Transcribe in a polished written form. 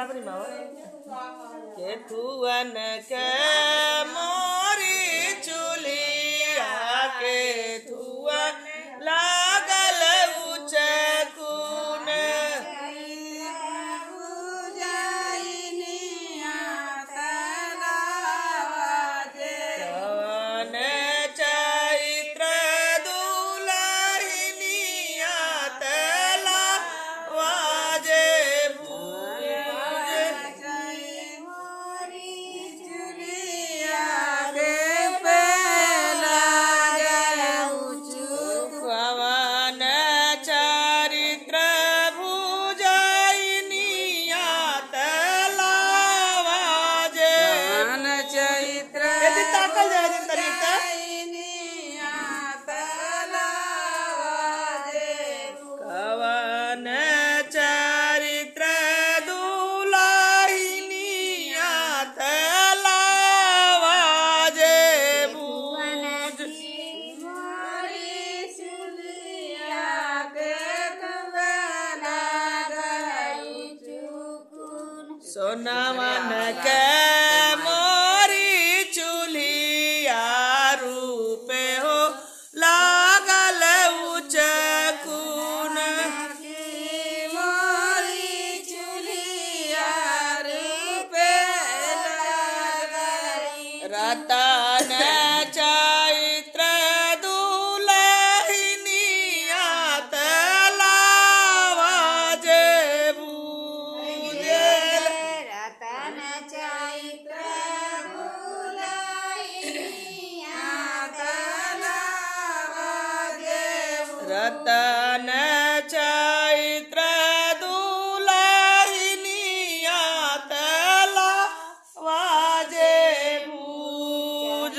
बराबर ही मावा के ठुअन के मोरी चुलिया के ठुअन लागल उचकुन कवन चैत्र दुलहिनिया तला वाजे पवन चरित्र भुजनिया तला वाजे चैत्र यदि ताकल जाए दिन तरीका कवन चरित्र दुलहिनिया तला वाजे भुज सोनावन के मोरी चुलिया रूपे हो लागल उचकुन रतन चैत्र दुलहिनिया तला वाजे भूजेल रतन चैत्र रतन चैत्र दुलहिनिया तला वाजे भूज